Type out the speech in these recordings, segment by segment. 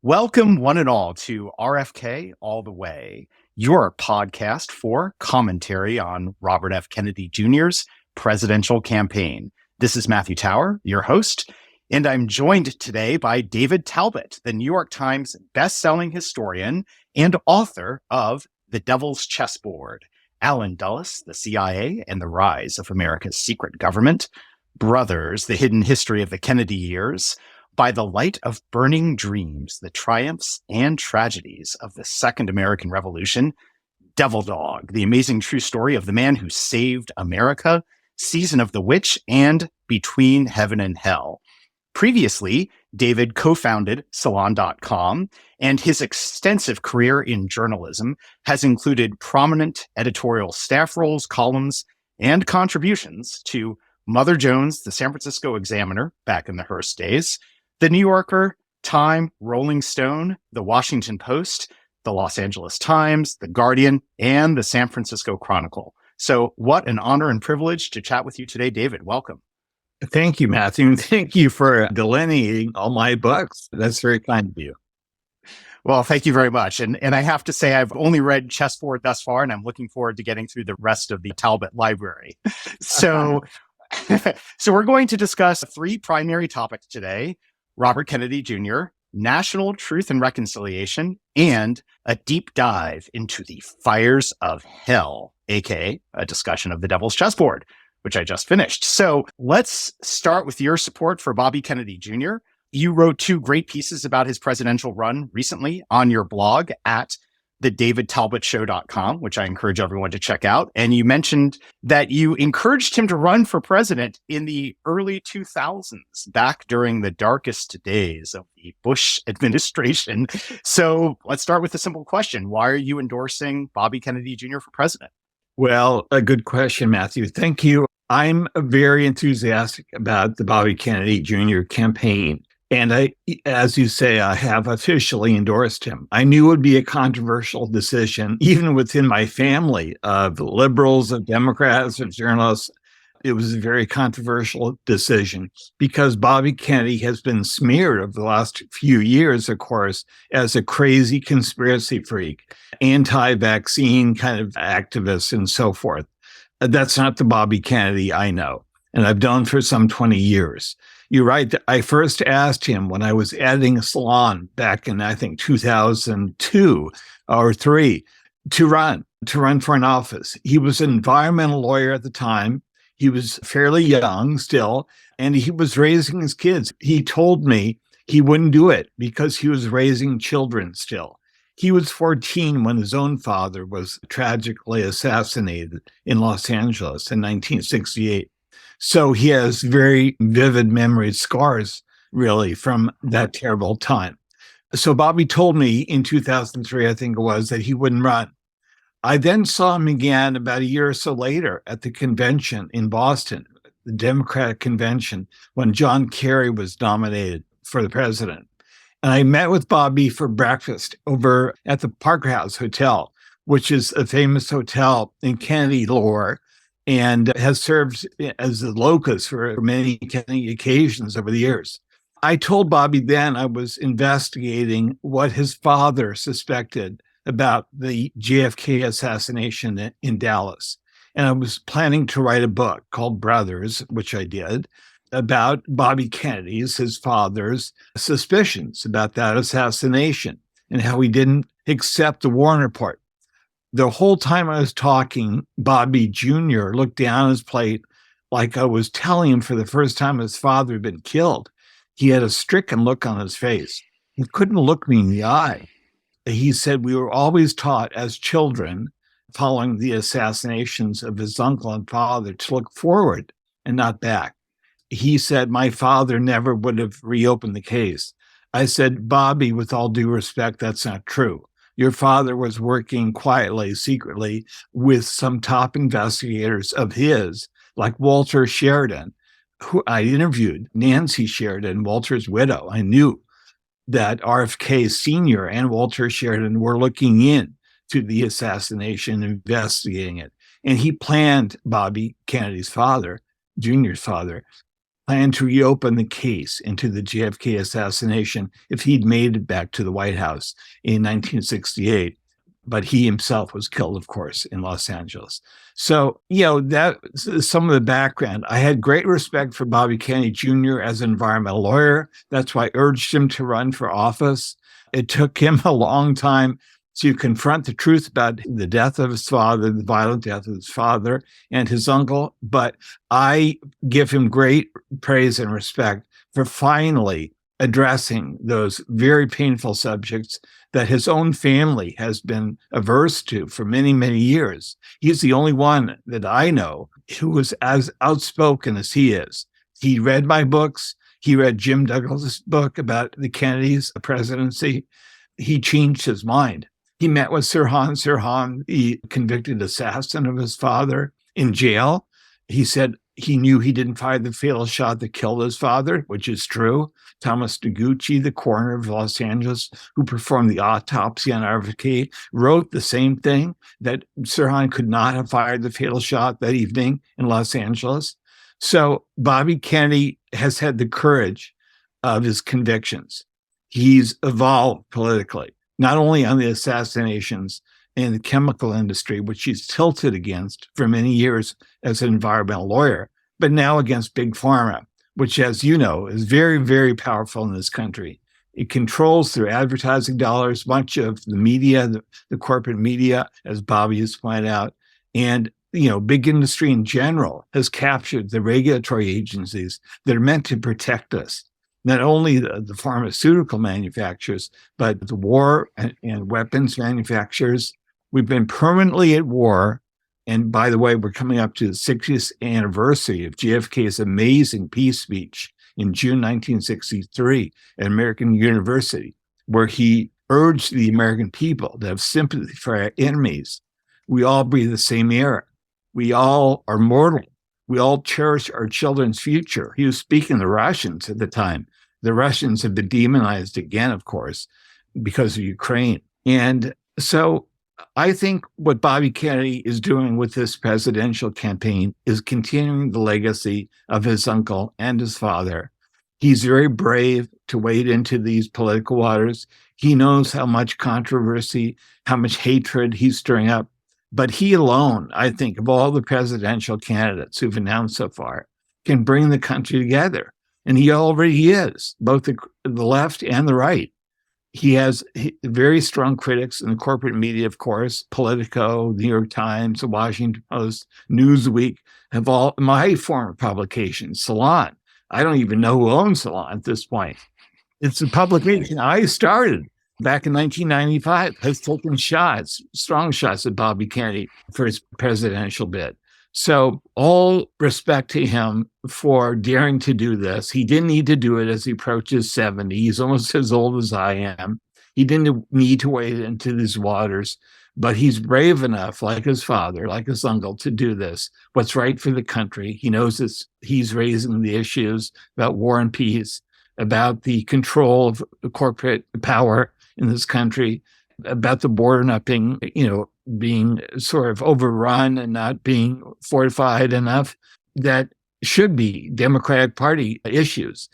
Welcome, one and all, to RFK All the Way, your podcast for commentary on Robert F. Kennedy Jr.'s presidential campaign. This is Matthew Tower, your host, and I'm joined today by David Talbot, the New York Times best-selling historian and author of The Devil's Chessboard, Allen Dulles, the CIA and the Rise of America's Secret Government, Brothers, The Hidden History of the Kennedy Years, By the Light of Burning Dreams, The Triumphs and Tragedies of the Second American Revolution, Devil Dog, The Amazing True Story of the Man Who Saved America, Season of the Witch, and Between Heaven and Hell. Previously, David co-founded Salon.com, and his extensive career in journalism has included prominent editorial staff roles, columns, and contributions to Mother Jones, the San Francisco Examiner, back in the Hearst days, The New Yorker, Time, Rolling Stone, The Washington Post, The Los Angeles Times, The Guardian, and The San Francisco Chronicle. So what an honor and privilege to chat with you today, David. Welcome. Thank you, Matthew. And thank you for delineating all my books. That's very kind of you. Well, thank you very much. And I have to say, I've only read Chessboard thus far, and I'm looking forward to getting through the rest of the Talbot library. So we're going to discuss three primary topics today: Robert Kennedy Jr., national truth and reconciliation, and a deep dive into the fires of hell, aka a discussion of The Devil's Chessboard, which I just finished. So let's start with your support for Bobby Kennedy Jr. You wrote two great pieces about his presidential run recently on your blog at thedavidtalbotshow.com, which I encourage everyone to check out. And you mentioned that you encouraged him to run for president in the early 2000s, back during the darkest days of the Bush administration. So let's start with a simple question. Why are you endorsing Bobby Kennedy Jr. for president? Well, a good question, Matthew. Thank you. I'm very enthusiastic about the Bobby Kennedy Jr. campaign. And as you say, I have officially endorsed him. I knew it would be a controversial decision, even within my family of liberals, of Democrats, of journalists. It was a very controversial decision because Bobby Kennedy has been smeared over the last few years, of course, as a crazy conspiracy freak, anti-vaccine kind of activist and so forth. That's not the Bobby Kennedy I know, and I've known for some 20 years. You're right. I first asked him when I was editing Salon back in, I think, 2002 or 3 to run for an office. He was an environmental lawyer at the time. He was fairly young still, and he was raising his kids. He told me he wouldn't do it because he was raising children still. He was 14 when his own father was tragically assassinated in Los Angeles in 1968. So he has very vivid memories, scars, really, from that terrible time. So Bobby told me in 2003, I think it was, that he wouldn't run. I then saw him again about a year or so later at the convention in Boston, the Democratic convention, when John Kerry was nominated for the president. And I met with Bobby for breakfast over at the Parker House Hotel, which is a famous hotel in Kennedy lore and has served as the locus for many Kennedy occasions over the years. I told Bobby then I was investigating what his father suspected about the JFK assassination in Dallas. And I was planning to write a book called Brothers, which I did, about Bobby Kennedy's, his father's, suspicions about that assassination and how he didn't accept the Warren report. The whole time I was talking, Bobby Jr. looked down his plate like I was telling him for the first time his father had been killed. He had a stricken look on his face. He couldn't look me in the eye. He said, we were always taught as children, following the assassinations of his uncle and father, to look forward and not back. He said, my father never would have reopened the case. I said, Bobby, with all due respect, that's not true. Your father was working quietly, secretly, with some top investigators of his, like Walter Sheridan, who I interviewed, Nancy Sheridan, Walter's widow. I knew that RFK Sr. and Walter Sheridan were looking in to the assassination, investigating it. And he planned Bobby Kennedy's father, Jr.'s father, planned to reopen the case into the JFK assassination if he'd made it back to the White House in 1968. But he himself was killed, of course, in Los Angeles. So, that's some of the background. I had great respect for Bobby Kennedy Jr. as an environmental lawyer. That's why I urged him to run for office. It took him a long time to confront the truth about the death of his father, the violent death of his father and his uncle. But I give him great praise and respect for finally addressing those very painful subjects that his own family has been averse to for many, many years. He's the only one that I know who was as outspoken as he is. He read my books. He read Jim Douglas's book about the Kennedys' presidency. He changed his mind. He met with Sirhan, the convicted assassin of his father, in jail. He said he knew he didn't fire the fatal shot that killed his father, which is true. Thomas Noguchi, the coroner of Los Angeles, who performed the autopsy on RFK, wrote the same thing, that Sirhan could not have fired the fatal shot that evening in Los Angeles. So Bobby Kennedy has had the courage of his convictions. He's evolved politically, not only on the assassinations in the chemical industry, which he's tilted against for many years as an environmental lawyer, but now against Big Pharma, which, as you know, is very, very powerful in this country. It controls through advertising dollars much of the media, the corporate media, as Bobby has pointed out. And, big industry in general has captured the regulatory agencies that are meant to protect us. Not only the pharmaceutical manufacturers, but the war and weapons manufacturers. We've been permanently at war. And by the way, we're coming up to the 60th anniversary of JFK's amazing peace speech in June 1963 at American University, where he urged the American people to have sympathy for our enemies. We all breathe the same air. We all are mortal. We all cherish our children's future. He was speaking to the Russians at the time. The Russians have been demonized again, of course, because of Ukraine. And so I think what Bobby Kennedy is doing with this presidential campaign is continuing the legacy of his uncle and his father. He's very brave to wade into these political waters. He knows how much controversy, how much hatred he's stirring up. But he alone, I think, of all the presidential candidates who've announced so far, can bring the country together. And he already is, both the left and the right. He has very strong critics in the corporate media, of course. Politico, the New York Times, the Washington Post, Newsweek, have all my former publications, Salon. I don't even know who owns Salon at this point. It's a publication I started back in 1995, has taken shots, strong shots at Bobby Kennedy for his presidential bid. So all respect to him for daring to do this. He didn't need to do it as he approaches 70. He's almost as old as I am. He didn't need to wade into these waters, but he's brave enough, like his father, like his uncle, to do this. What's right for the country. He knows this. He's raising the issues about war and peace, about the control of corporate power in this country, about the border not being, being sort of overrun and not being fortified enough. That should be Democratic Party issues.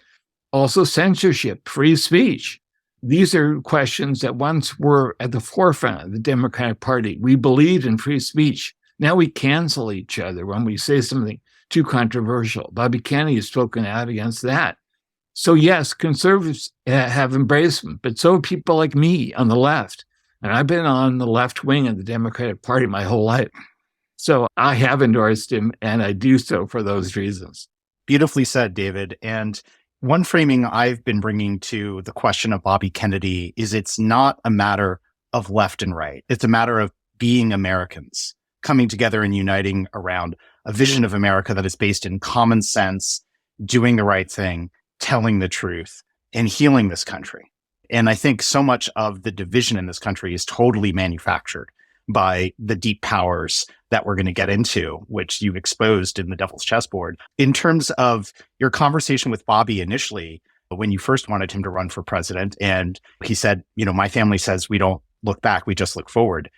Also censorship, free speech. These are questions that once were at the forefront of the Democratic Party. We believed in free speech. Now we cancel each other when we say something too controversial. Bobby Kennedy has spoken out against that. So yes, conservatives have embraced him, but so have people like me on the left. And I've been on the left wing of the Democratic Party my whole life. So I have endorsed him, and I do so for those reasons. Beautifully said, David. And one framing I've been bringing to the question of Bobby Kennedy is it's not a matter of left and right. It's a matter of being Americans, coming together and uniting around a vision of America that is based in common sense, doing the right thing, telling the truth, and healing this country. And I think so much of the division in this country is totally manufactured by the deep powers that we're going to get into, which you've exposed in the Devil's Chessboard. In terms of your conversation with Bobby initially, when you first wanted him to run for president, and he said, my family says we don't look back, we just look forward.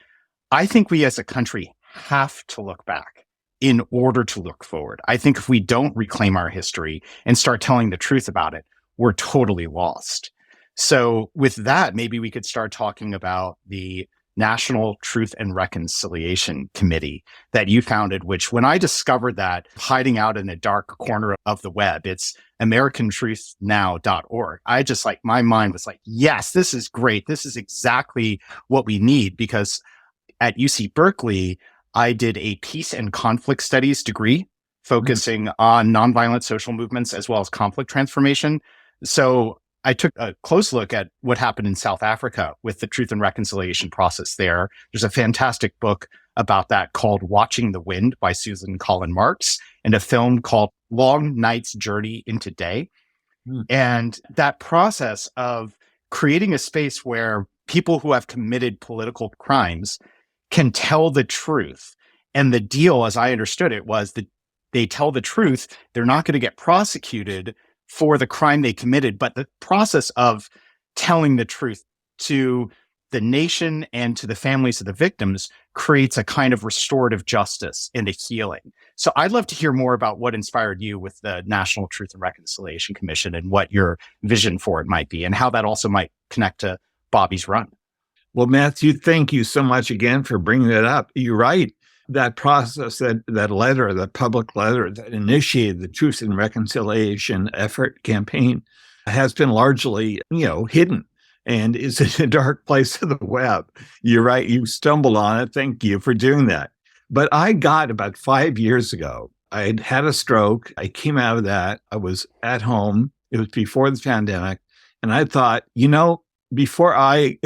I think we as a country have to look back in order to look forward. I think if we don't reclaim our history and start telling the truth about it, we're totally lost. So with that, maybe we could start talking about the National Truth and Reconciliation Committee that you founded, which when I discovered that hiding out in a dark corner of the web, it's americantruthnow.org. I just like, my mind was like, yes, this is great. This is exactly what we need, because at UC Berkeley, I did a peace and conflict studies degree focusing on nonviolent social movements as well as conflict transformation. So I took a close look at what happened in South Africa with the truth and reconciliation process there. There's a fantastic book about that called Watching the Wind by Susan Collin Marks, and a film called Long Night's Journey into Day. And that process of creating a space where people who have committed political crimes can tell the truth. And the deal, as I understood it, was that they tell the truth. They're not going to get prosecuted for the crime they committed, but the process of telling the truth to the nation and to the families of the victims creates a kind of restorative justice and a healing. So I'd love to hear more about what inspired you with the National Truth and Reconciliation Commission and what your vision for it might be, and how that also might connect to Bobby's run. Well, Matthew, thank you so much again for bringing that up. You're right. That process, that letter, that public letter that initiated the Truth and Reconciliation effort campaign has been largely, hidden and is in a dark place of the web. You're right. You stumbled on it. Thank you for doing that. But I got about 5 years ago, I'd had a stroke. I came out of that. I was at home. It was before the pandemic. And I thought, before I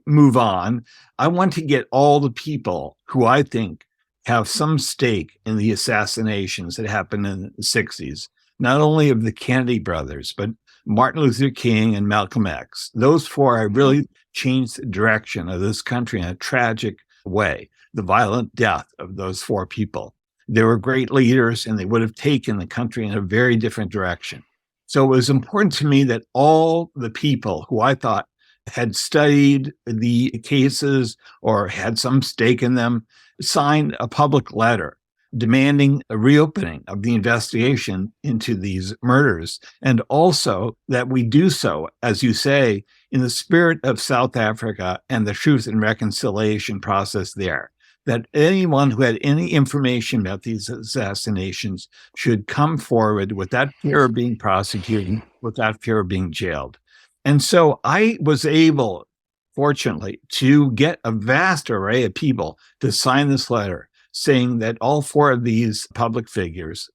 move on, I want to get all the people who I think have some stake in the assassinations that happened in the 60s, not only of the Kennedy brothers, but Martin Luther King and Malcolm X. Those four have really changed the direction of this country in a tragic way, the violent death of those four people. They were great leaders, and they would have taken the country in a very different direction. So it was important to me that all the people who I thought had studied the cases or had some stake in them signed a public letter demanding a reopening of the investigation into these murders, and also that we do so, as you say, in the spirit of South Africa and the truth and reconciliation process there, that anyone who had any information about these assassinations should come forward without fear of being prosecuted, without fear of being jailed. And so I was able, fortunately, to get a vast array of people to sign this letter saying that all four of these public figures,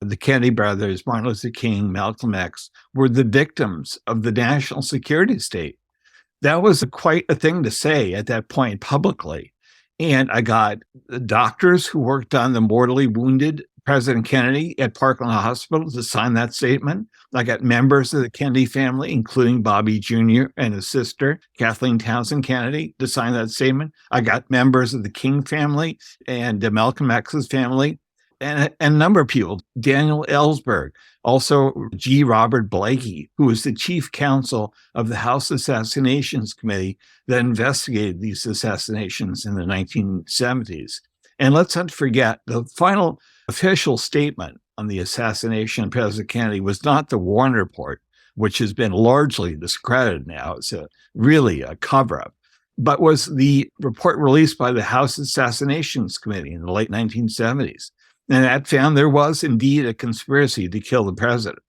the Kennedy brothers, Martin Luther King, Malcolm X, were the victims of the national security state. That was quite a thing to say at that point publicly. And I got doctors who worked on the mortally wounded President Kennedy at Parkland Hospital to sign that statement. I got members of the Kennedy family, including Bobby Jr. and his sister, Kathleen Townsend Kennedy, to sign that statement. I got members of the King family and Malcolm X's family, and a number of people, Daniel Ellsberg, also G. Robert Blakey, who was the chief counsel of the House Assassinations Committee that investigated these assassinations in the 1970s. And let's not forget, the final official statement on the assassination of President Kennedy was not the Warren Report, which has been largely discredited now. It's really a cover-up, but was the report released by the House Assassinations Committee in the late 1970s. And that found there was indeed a conspiracy to kill the president.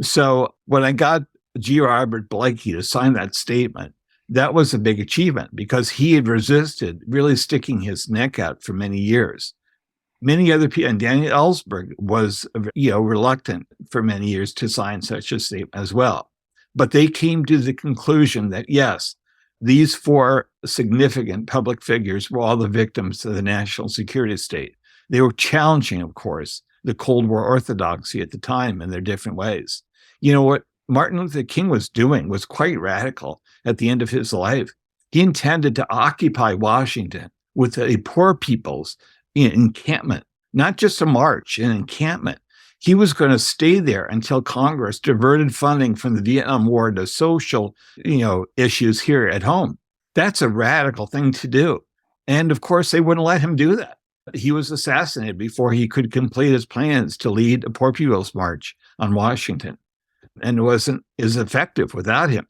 So when I got G. Robert Blakey to sign that statement, that was a big achievement because he had resisted really sticking his neck out for many years. Many other people, and Daniel Ellsberg was, reluctant for many years to sign such a statement as well. But they came to the conclusion that, yes, these four significant public figures were all the victims of the national security state. They were challenging, of course, the Cold War orthodoxy at the time in their different ways. What Martin Luther King was doing was quite radical at the end of his life. He intended to occupy Washington with a poor people's encampment, not just a march, an encampment. He was going to stay there until Congress diverted funding from the Vietnam War to social, issues here at home. That's a radical thing to do. And of course, they wouldn't let him do that. He was assassinated before he could complete his plans to lead a Poor People's March on Washington, and wasn't as effective without him.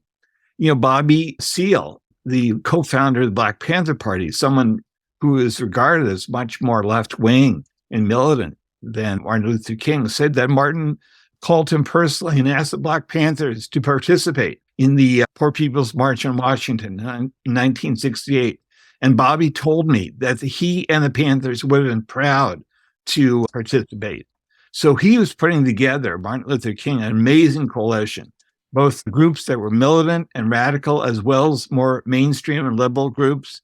Bobby Seale, the co-founder of the Black Panther Party, someone who is regarded as much more left-wing and militant than Martin Luther King, said that Martin called him personally and asked the Black Panthers to participate in the Poor People's March on Washington in 1968. And Bobby told me that he and the Panthers would have been proud to participate. So he was putting together, Martin Luther King, an amazing coalition, both groups that were militant and radical, as well as more mainstream and liberal groups,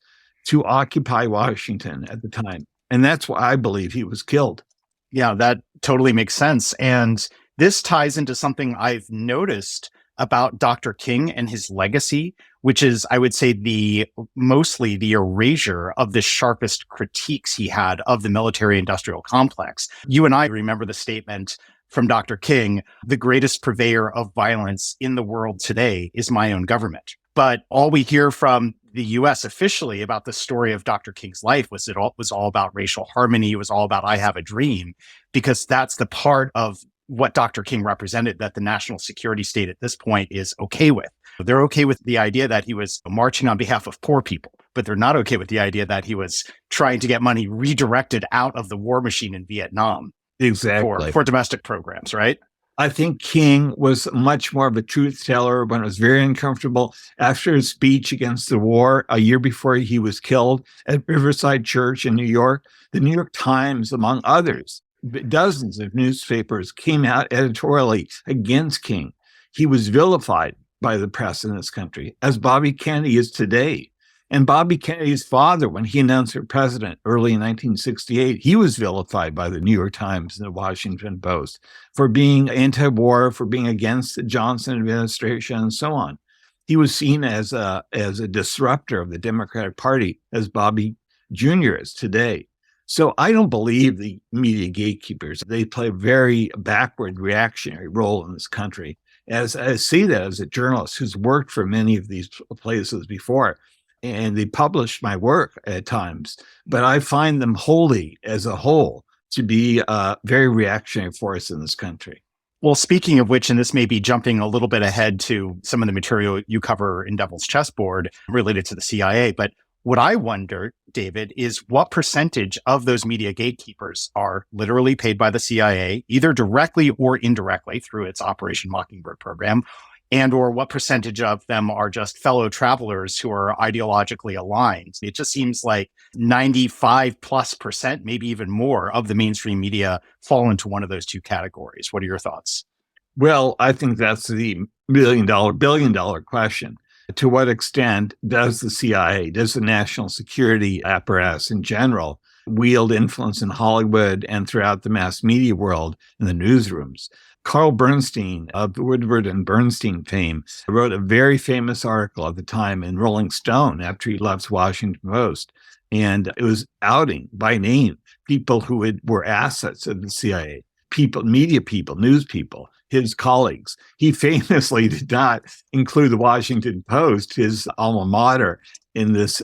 to occupy Washington at the time. And that's why I believe he was killed. Yeah, that totally makes sense. And this ties into something I've noticed about Dr. King and his legacy, which is, I would say, mostly the erasure of the sharpest critiques he had of the military-industrial complex. You and I remember the statement from Dr. King, "The greatest purveyor of violence in the world today is my own government." But all we hear from the US officially about the story of Dr. King's life was all about racial harmony. It was all about "I have a dream," because that's the part of what Dr. King represented that the national security state at this point is okay with. They're okay with the idea that he was marching on behalf of poor people, but they're not okay with the idea that he was trying to get money redirected out of the war machine in Vietnam. Exactly. For domestic programs, right? I think King was much more of a truth teller when it was very uncomfortable. After his speech against the war a year before he was killed at Riverside Church in New York, the New York Times, among others, dozens of newspapers came out editorially against King. He was vilified by the press in this country, as Bobby Kennedy is today. And Bobby Kennedy's father, when he announced for president early in 1968, he was vilified by the New York Times and the Washington Post for being anti-war, for being against the Johnson administration, and so on. He was seen as a disruptor of the Democratic Party, as Bobby Jr. is today. So I don't believe the media gatekeepers. They play a very backward, reactionary role in this country. As I see that as a journalist who's worked for many of these places before, and they published my work at times, but I find them wholly, as a whole, to be a very reactionary force in this country. Well, speaking of which, and this may be jumping a little bit ahead to some of the material you cover in Devil's Chessboard related to the CIA, but what I wonder, David, is what percentage of those media gatekeepers are literally paid by the CIA, either directly or indirectly through its Operation Mockingbird program, and or what percentage of them are just fellow travelers who are ideologically aligned. It just seems like 95+%, maybe even more, of the mainstream media fall into one of those two categories. What are your thoughts? Well, I think that's the billion-dollar question. To what extent does the CIA, does the national security apparatus in general, wield influence in Hollywood and throughout the mass media world in the newsrooms? Carl Bernstein of Woodward and Bernstein fame wrote a very famous article at the time in Rolling Stone after he left Washington Post. And it was outing by name people who were assets of the CIA, people, media people, news people, his colleagues. He famously did not include the Washington Post, his alma mater, in this,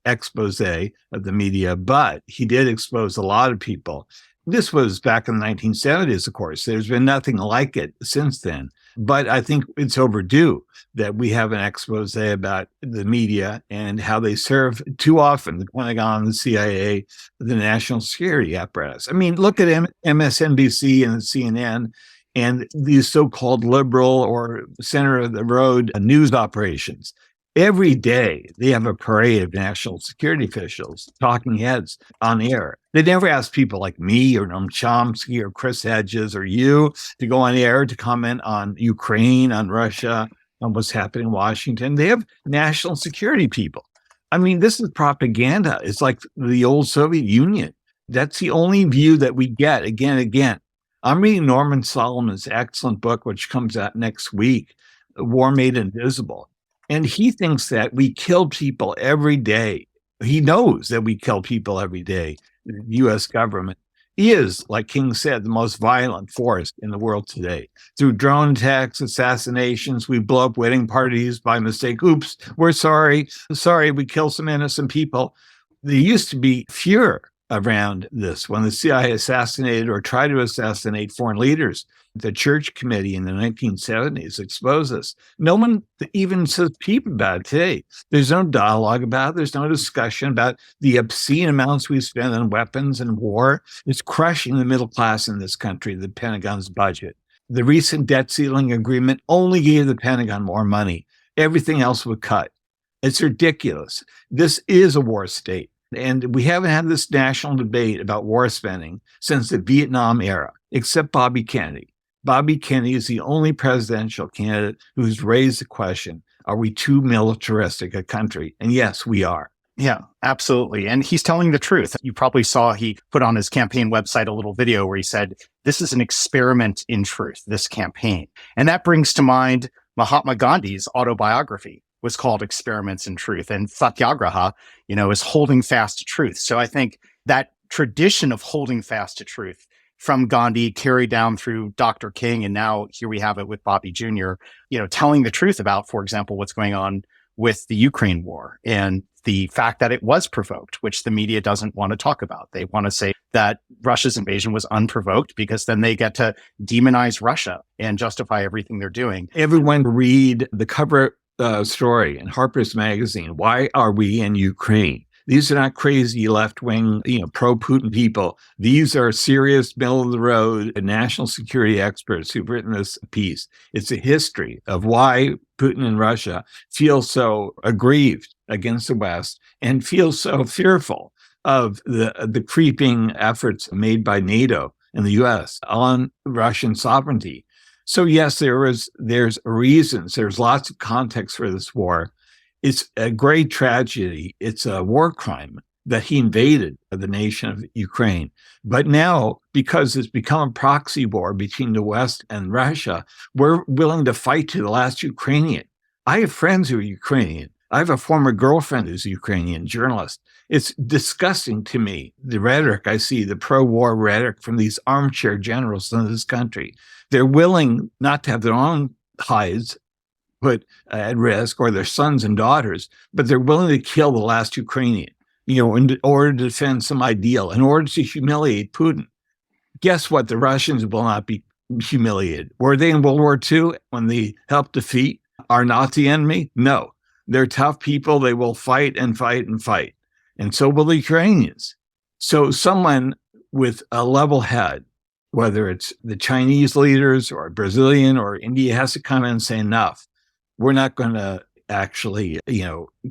expose of the media, but he did expose a lot of people. This was back in the 1970s, of course. There's been nothing like it since then. But I think it's overdue that we have an expose about the media and how they serve too often the Pentagon, the CIA, the national security apparatus. I mean, look at MSNBC and CNN and these so-called liberal or center of the road news operations. Every day, they have a parade of national security officials, talking heads on air. They never ask people like me or Noam Chomsky or Chris Hedges or you to go on air to comment on Ukraine, on Russia, on what's happening in Washington. They have national security people. I mean, this is propaganda. It's like the old Soviet Union. That's the only view that we get again and again. I'm reading Norman Solomon's excellent book, which comes out next week, War Made Invisible. And he thinks that we kill people every day. He knows that we kill people every day. The U.S. government is, like King said, the most violent force in the world today. Through drone attacks, assassinations, we blow up wedding parties by mistake. Oops, we're sorry. Sorry, we killed some innocent people. There used to be fewer around this. When the CIA assassinated or tried to assassinate foreign leaders, the Church Committee in the 1970s exposed this. No one even says peep about it today. There's no dialogue about it. There's no discussion about the obscene amounts we spend on weapons and war. It's crushing the middle class in this country, the Pentagon's budget. The recent debt ceiling agreement only gave the Pentagon more money. Everything else would cut. It's ridiculous. This is a war state. And we haven't had this national debate about war spending since the Vietnam era, except Bobby Kennedy. Bobby Kennedy is the only presidential candidate who's raised the question, are we too militaristic a country? And yes, we are. Yeah, absolutely. And he's telling the truth. You probably saw he put on his campaign website a little video where he said, this is an experiment in truth, this campaign. And that brings to mind Mahatma Gandhi's autobiography was called Experiments in Truth. And Satyagraha, is holding fast to truth. So I think that tradition of holding fast to truth from Gandhi carried down through Dr. King, and now here we have it with Bobby Jr., telling the truth about, for example, what's going on with the Ukraine war and the fact that it was provoked, which the media doesn't want to talk about. They want to say that Russia's invasion was unprovoked because then they get to demonize Russia and justify everything they're doing. Everyone read the cover story in Harper's Magazine. Why are we in Ukraine? These are not crazy left-wing, pro-Putin people. These are serious, middle-of-the-road national security experts who've written this piece. It's a history of why Putin and Russia feel so aggrieved against the West and feel so fearful of the creeping efforts made by NATO and the U.S. on Russian sovereignty. So yes, there's reasons. There's lots of context for this war. It's a great tragedy. It's a war crime that he invaded the nation of Ukraine. But now, because it's become a proxy war between the West and Russia, we're willing to fight to the last Ukrainian. I have friends who are Ukrainian. I have a former girlfriend who's a Ukrainian journalist. It's disgusting to me, the rhetoric I see, the pro-war rhetoric from these armchair generals in this country. They're willing not to have their own hides put at risk or their sons and daughters, but they're willing to kill the last Ukrainian, in order to defend some ideal, in order to humiliate Putin. Guess what? The Russians will not be humiliated. Were they in World War II when they helped defeat our Nazi enemy? No. They're tough people. They will fight and fight and fight. And so will the Ukrainians. So someone with a level head, whether it's the Chinese leaders or Brazilian or India, has to come in and say, enough. We're not going to actually,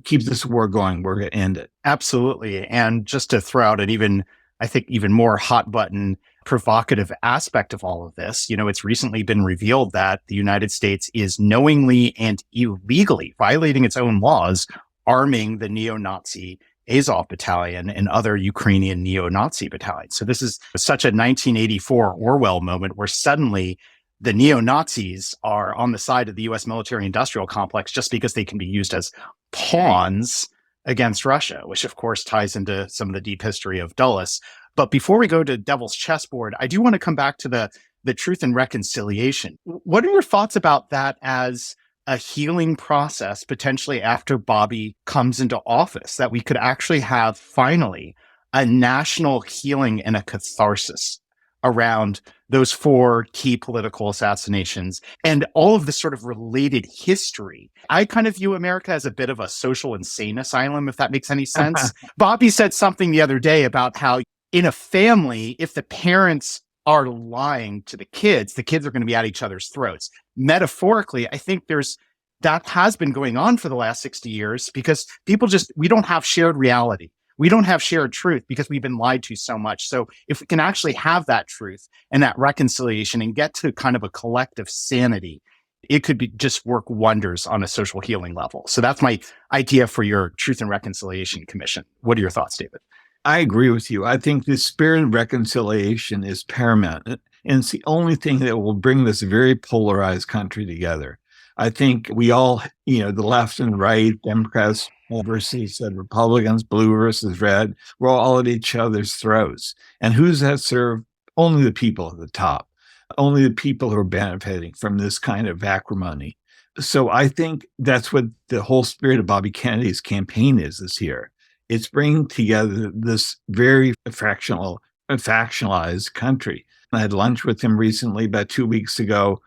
keep this war going. We're going to end it. Absolutely. And just to throw out an even more hot button provocative aspect of all of this, it's recently been revealed that the United States is knowingly and illegally violating its own laws, arming the neo-Nazi Azov battalion and other Ukrainian neo-Nazi battalions. So this is such a 1984 Orwell moment where suddenly the neo-Nazis are on the side of the U.S. military-industrial complex just because they can be used as pawns against Russia, which of course ties into some of the deep history of Dulles. But before we go to Devil's Chessboard, I do want to come back to the truth and reconciliation. What are your thoughts about that as a healing process, potentially after Bobby comes into office, that we could actually have finally a national healing and a catharsis around those 4 key political assassinations and all of this sort of related history? I kind of view America as a bit of a social insane asylum, if that makes any sense. Bobby said something the other day about how in a family, if the parents are lying to the kids are going to be at each other's throats. Metaphorically, I think that has been going on for the last 60 years because we don't have shared reality. We don't have shared truth because we've been lied to so much. So if we can actually have that truth and that reconciliation and get to kind of a collective sanity, it could just work wonders on a social healing level. So that's my idea for your Truth and Reconciliation Commission. What are your thoughts, David? I agree with you. I think the spirit of reconciliation is paramount. And it's the only thing that will bring this very polarized country together. I think we all, the left and right, Democrats versus Republicans, blue versus red, we're all at each other's throats. And who's that serve? Only the people at the top, only the people who are benefiting from this kind of acrimony. So I think that's what the whole spirit of Bobby Kennedy's campaign is this year. It's bringing together this very factionalized country. I had lunch with him recently, about 2 weeks ago.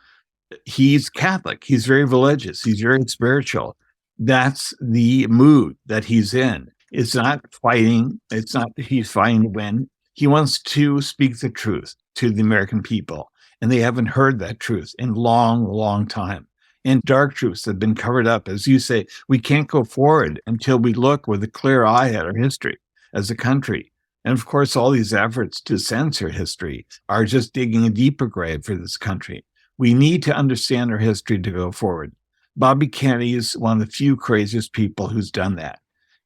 He's Catholic. He's very religious. He's very spiritual. That's the mood that he's in. It's not fighting. It's not that he's fighting to win. He wants to speak the truth to the American people. And they haven't heard that truth in long, long time. And dark truths have been covered up. As you say, we can't go forward until we look with a clear eye at our history as a country. And of course, all these efforts to censor history are just digging a deeper grave for this country. We need to understand our history to go forward. Bobby Kennedy is one of the few craziest people who's done that.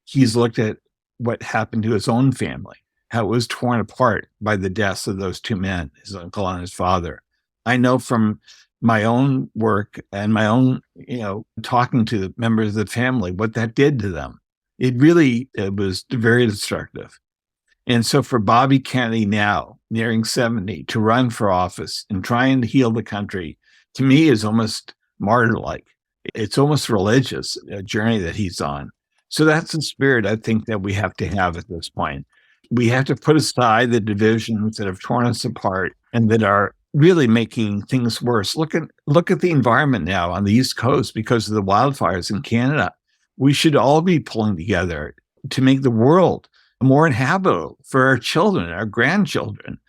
He's looked at what happened to his own family, how it was torn apart by the deaths of those two men, his uncle and his father. I know from my own work and my own, talking to the members of the family, what that did to them. It was very destructive. And so for Bobby Kennedy now, nearing 70, to run for office and trying to heal the country, to me is almost martyr-like. It's almost religious, a journey that he's on. So that's the spirit I think that we have to have at this point. We have to put aside the divisions that have torn us apart and that are really making things worse. Look at the environment now on the East Coast because of the wildfires in Canada. We should all be pulling together to make the world more inhabitable for our children, our grandchildren.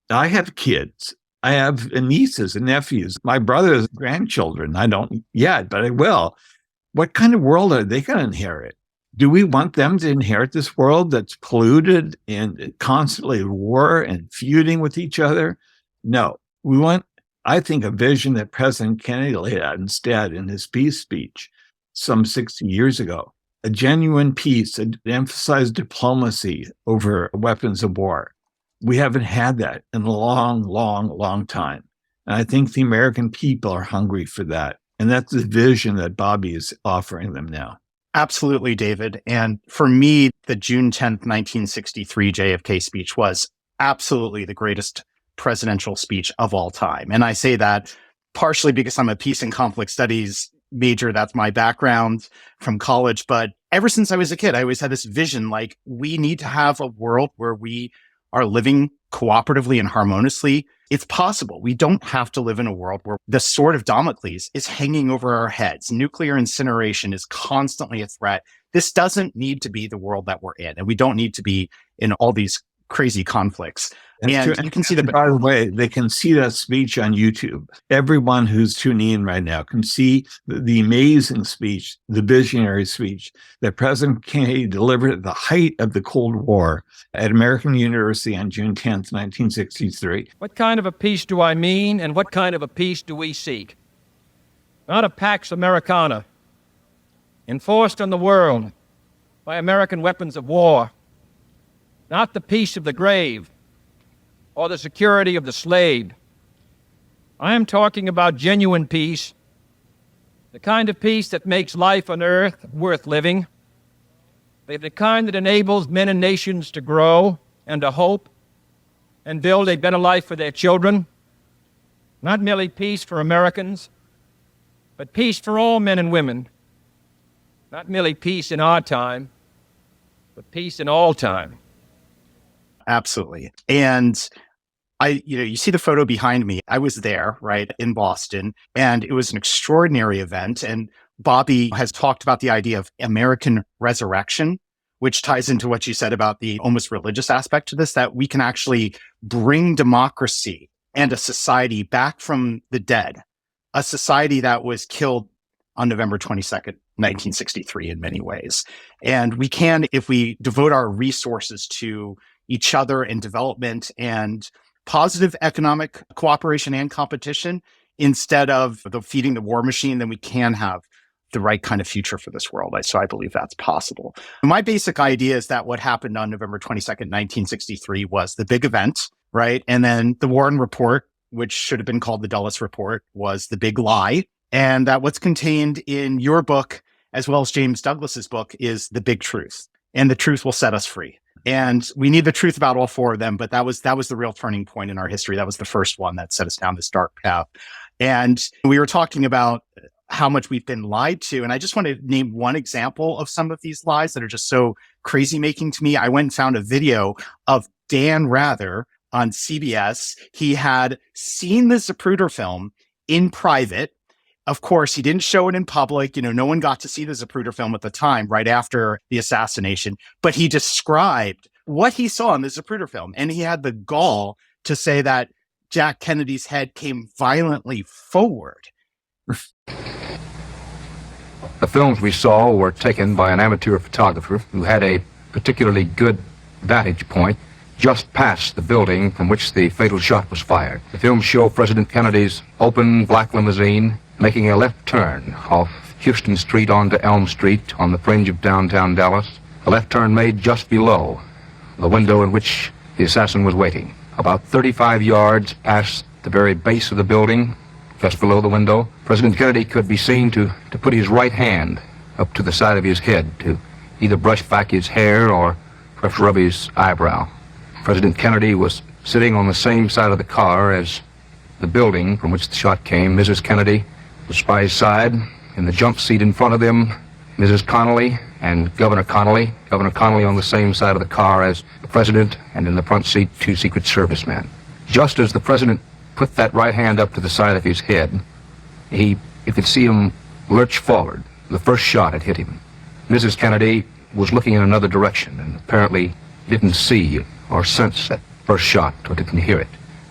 I have kids. I have nieces and nephews. My brother's grandchildren. I don't yet, but I will. What kind of world are they going to inherit? Do we want them to inherit this world that's polluted and constantly at war and feuding with each other? No. We want, I think, a vision that President Kennedy laid out instead in his peace speech some 60 years ago. A genuine peace that emphasized diplomacy over weapons of war. We haven't had that in a long, long, long time. And I think the American people are hungry for that. And that's the vision that Bobby is offering them now. Absolutely, David. And for me, the June 10th, 1963 JFK speech was absolutely the greatest presidential speech of all time. And I say that partially because I'm a peace and conflict studies major. That's my background from college. But ever since I was a kid, I always had this vision, like we need to have a world where we are living cooperatively and harmoniously. It's possible. We don't have to live in a world where the sword of Damocles is hanging over our heads. Nuclear incineration is constantly a threat. This doesn't need to be the world that we're in. And we don't need to be in all these crazy conflicts. And you can see by the way, they can see that speech on YouTube. Everyone who's tuning in right now can see the amazing speech, the visionary speech that President Kennedy delivered at the height of the Cold War at American University on June 10th, 1963. What kind of a peace do I mean, and what kind of a peace do we seek? Not a Pax Americana, enforced on the world by American weapons of war. Not the peace of the grave or the security of the slave. I am talking about genuine peace, the kind of peace that makes life on earth worth living, the kind that enables men and nations to grow and to hope and build a better life for their children. Not merely peace for Americans, but peace for all men and women. Not merely peace in our time, but peace in all time. Absolutely. And you see the photo behind me. I was there, right, in Boston, and it was an extraordinary event. And Bobby has talked about the idea of American resurrection, which ties into what you said about the almost religious aspect to this, that we can actually bring democracy and a society back from the dead, a society that was killed on November 22nd, 1963 in many ways. And we can, if we devote our resources to each other in development and positive economic cooperation and competition, instead of feeding the war machine, then we can have the right kind of future for this world. So I believe that's possible. My basic idea is that what happened on November 22nd, 1963 was the big event, right? And then the Warren Report, which should have been called the Dulles Report, was the big lie. And that what's contained in your book, as well as James Douglas's book, is the big truth. And the truth will set us free. And we need the truth about all four of them, but that was the real turning point in our history. That was the first one that set us down this dark path. And we were talking about how much we've been lied to. And I just want to name one example of some of these lies that are just so crazy making to me. I went and found a video of Dan Rather on CBS. He had seen the Zapruder film in private. Of course, he didn't show it in public. No one got to see the Zapruder film at the time, right after the assassination, but he described what he saw in the Zapruder film. And he had the gall to say that Jack Kennedy's head came violently forward. The films we saw were taken by an amateur photographer who had a particularly good vantage point just past the building from which the fatal shot was fired. The films show President Kennedy's open black limousine making a left turn off Houston Street onto Elm Street on the fringe of downtown Dallas, a left turn made just below the window in which the assassin was waiting. About 35 yards past the very base of the building, just below the window, President Kennedy could be seen to put his right hand up to the side of his head to either brush back his hair or perhaps rub his eyebrow. President Kennedy was sitting on the same side of the car as the building from which the shot came. Mrs. Kennedy was by his side. In the jump seat in front of them, Mrs. Connolly and Governor Connolly. Governor Connolly on the same side of the car as the president, and in the front seat, 2 Secret Service men. Just as the president put that right hand up to the side of his head, you could see him lurch forward. The first shot had hit him. Mrs. Kennedy was looking in another direction and apparently didn't see or sense that first shot or didn't hear it.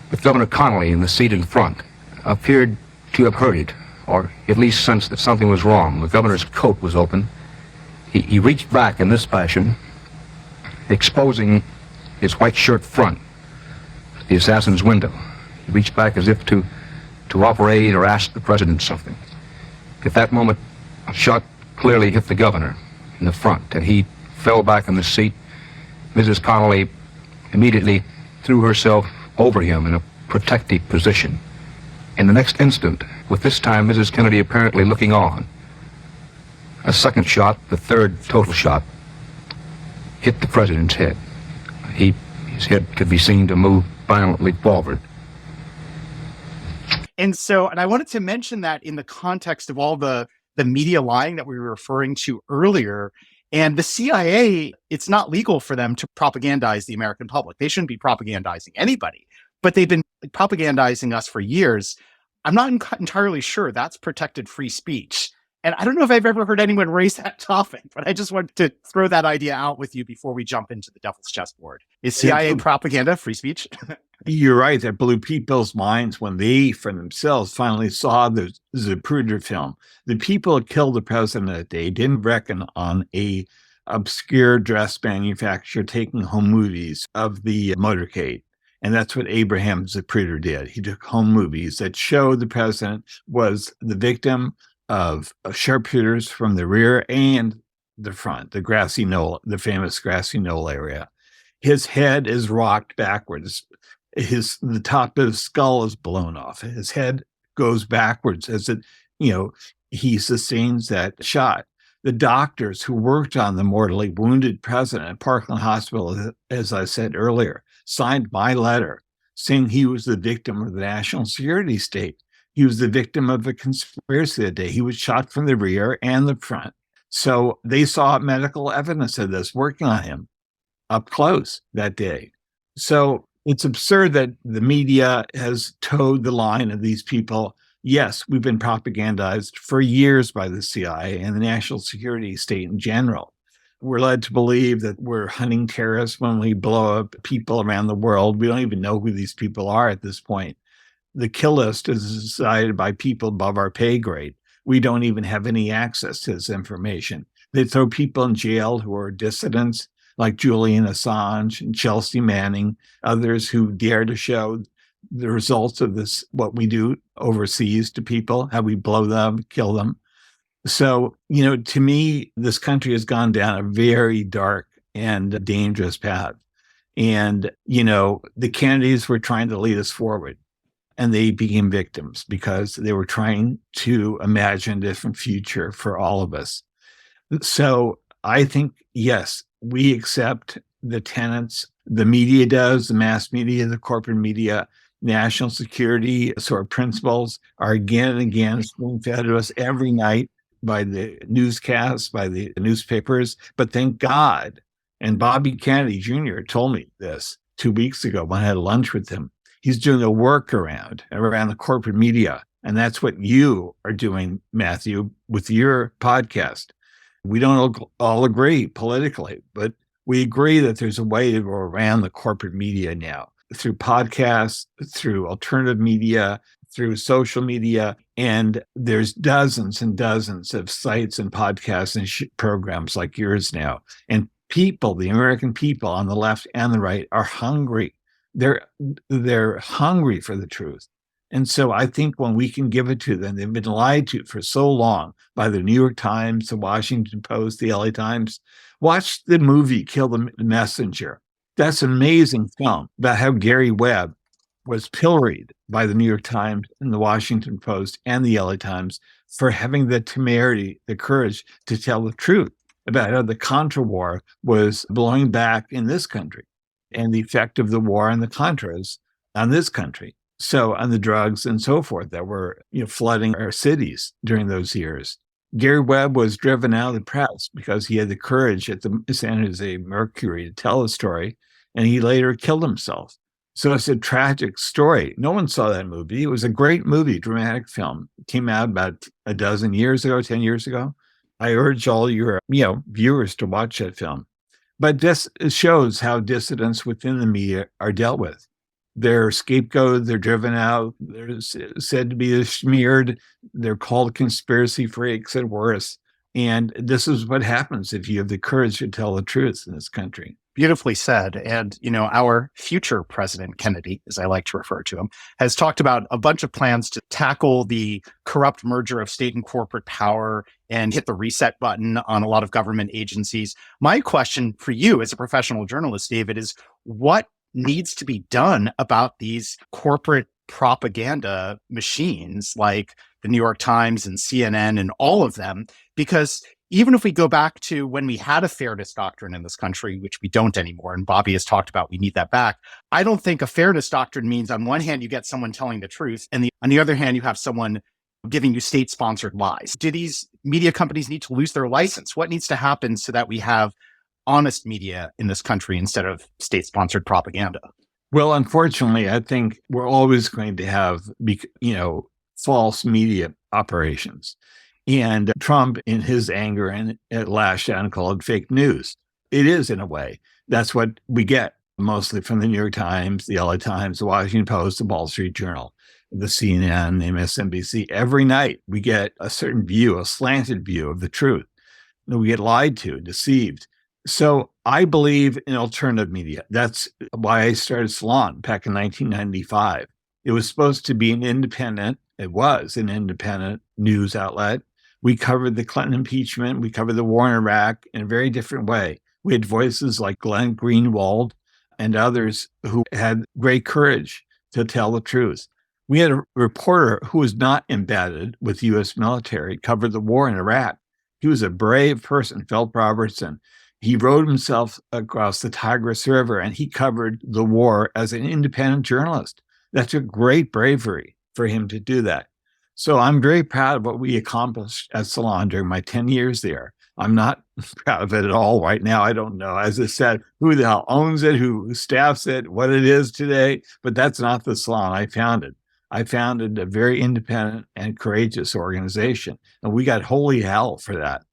But Governor Connolly in the seat in front appeared to have heard it, or at least sensed that something was wrong. The governor's coat was open. He reached back in this fashion, exposing his white shirt front to the assassin's window. He reached back as if to operate or ask the president something. At that moment, a shot clearly hit the governor in the front, and he fell back in the seat. Mrs. Connolly immediately threw herself over him in a protective position. In the next instant, with this time Mrs. Kennedy apparently looking on, a second shot, the third total shot, hit the president's head. His head could be seen to move violently forward. And I wanted to mention that in the context of all the media lying that we were referring to earlier. And the CIA, it's not legal for them to propagandize the American public. They shouldn't be propagandizing anybody, but they've been propagandizing us for years. I'm not entirely sure that's protected free speech. And I don't know if I've ever heard anyone raise that topic, but I just wanted to throw that idea out with you before we jump into the devil's chessboard. Is CIA propaganda free speech? You're right. That blew people's minds when they, for themselves, finally saw the Zapruder film. The people who killed the president that day didn't reckon on a obscure dress manufacturer taking home movies of the motorcade. And that's what Abraham Zapruder did. He took home movies that showed the president was the victim of sharpshooters from the rear and the front, the grassy knoll, the famous grassy knoll area. His head is rocked backwards. The top of his skull is blown off. His head goes backwards as he sustains that shot. The doctors who worked on the mortally wounded president at Parkland Hospital, as I said earlier, signed my letter saying he was the victim of the national security state. He was the victim of a conspiracy that day. He was shot from the rear and the front. So they saw medical evidence of this working on him up close that day. So it's absurd that the media has towed the line of these people. Yes, we've been propagandized for years by the CIA and the national security state in general. We're led to believe that we're hunting terrorists when we blow up people around the world. We don't even know who these people are at this point. The kill list is decided by people above our pay grade. We don't even have any access to this information. They throw people in jail who are dissidents, like Julian Assange and Chelsea Manning, others who dare to show the results of this, what we do overseas to people, how we blow them, kill them. So, to me, this country has gone down a very dark and dangerous path. And, the Kennedys were trying to lead us forward, and they became victims because they were trying to imagine a different future for all of us. So I think, yes, we accept the tenets. The media does, the mass media, the corporate media. national security sort of principles are again and again spoon-fed to us every night by the newscasts, by the newspapers. But thank God, and Bobby Kennedy Jr. told me this 2 weeks ago when I had lunch with him. He's doing a workaround around the corporate media. And that's what you are doing, Matthew, with your podcast. We don't all agree politically, but we agree that there's a way to go around the corporate media now through podcasts, through alternative media, through social media. And there's dozens and dozens of sites and podcasts and programs like yours now. And people, the American people on the left and the right, are hungry. They're hungry for the truth. And so I think when we can give it to them, they've been lied to for so long by the New York Times, the Washington Post, the LA Times. Watch the movie Kill the Messenger. That's an amazing film about how Gary Webb was pilloried by the New York Times and the Washington Post and the LA Times for having the temerity, the courage to tell the truth about how the Contra War was blowing back in this country and the effect of the war on the Contras on this country. So on the drugs and so forth that were flooding our cities during those years. Gary Webb was driven out of the press because he had the courage at the San Jose Mercury to tell the story, and he later killed himself. So it's a tragic story. No one saw that movie. It was a great movie, dramatic film. It came out about 10 years ago, 10 years ago. I urge all your viewers to watch that film. But this shows how dissidents within the media are dealt with. They're scapegoated, they're driven out, they're said to be smeared, they're called conspiracy freaks at worst. And this is what happens if you have the courage to tell the truth in this country. Beautifully said. And, our future President Kennedy, as I like to refer to him, has talked about a bunch of plans to tackle the corrupt merger of state and corporate power and hit the reset button on a lot of government agencies. My question for you as a professional journalist, David, is what needs to be done about these corporate propaganda machines like the New York Times and CNN and all of them? Because even if we go back to when we had a fairness doctrine in this country, which we don't anymore, and Bobby has talked about, we need that back. I don't think a fairness doctrine means on one hand, you get someone telling the truth, and on the other hand, you have someone giving you state-sponsored lies. Do these media companies need to lose their license? What needs to happen so that we have honest media in this country instead of state-sponsored propaganda? Well, unfortunately, I think we're always going to have, false media operations. And Trump, in his anger, and lashed out and called it fake news. It is, in a way. That's what we get mostly from the New York Times, the LA Times, the Washington Post, the Wall Street Journal, the CNN, the MSNBC. Every night we get a certain view, a slanted view of the truth. We get lied to, deceived. So I believe in alternative media. That's why I started Salon back in 1995. It was supposed to be it was an independent news outlet. We covered the Clinton impeachment. We covered the war in Iraq in a very different way. We had voices like Glenn Greenwald and others who had great courage to tell the truth. We had a reporter who was not embedded with the U.S. military, covered the war in Iraq. He was a brave person, Philip Robertson. He rowed himself across the Tigris River, and he covered the war as an independent journalist. That took great bravery for him to do that. So I'm very proud of what we accomplished at Salon during my 10 years there. I'm not proud of it at all right now. I don't know, as I said, who the hell owns it, who staffs it, what it is today, but that's not the Salon I founded. I founded a very independent and courageous organization, and we got holy hell for that.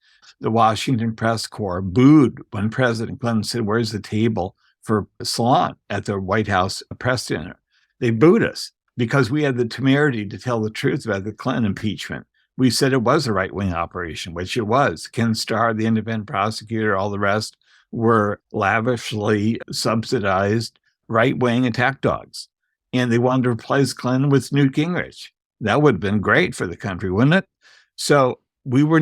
The Washington Press Corps booed when President Clinton said, "Where's the table for Salon?" at the White House press dinner. They booed us because we had the temerity to tell the truth about the Clinton impeachment. We said it was a right-wing operation, which it was. Ken Starr, the independent prosecutor, all the rest were lavishly subsidized right-wing attack dogs. And they wanted to replace Clinton with Newt Gingrich. That would have been great for the country, wouldn't it? So we were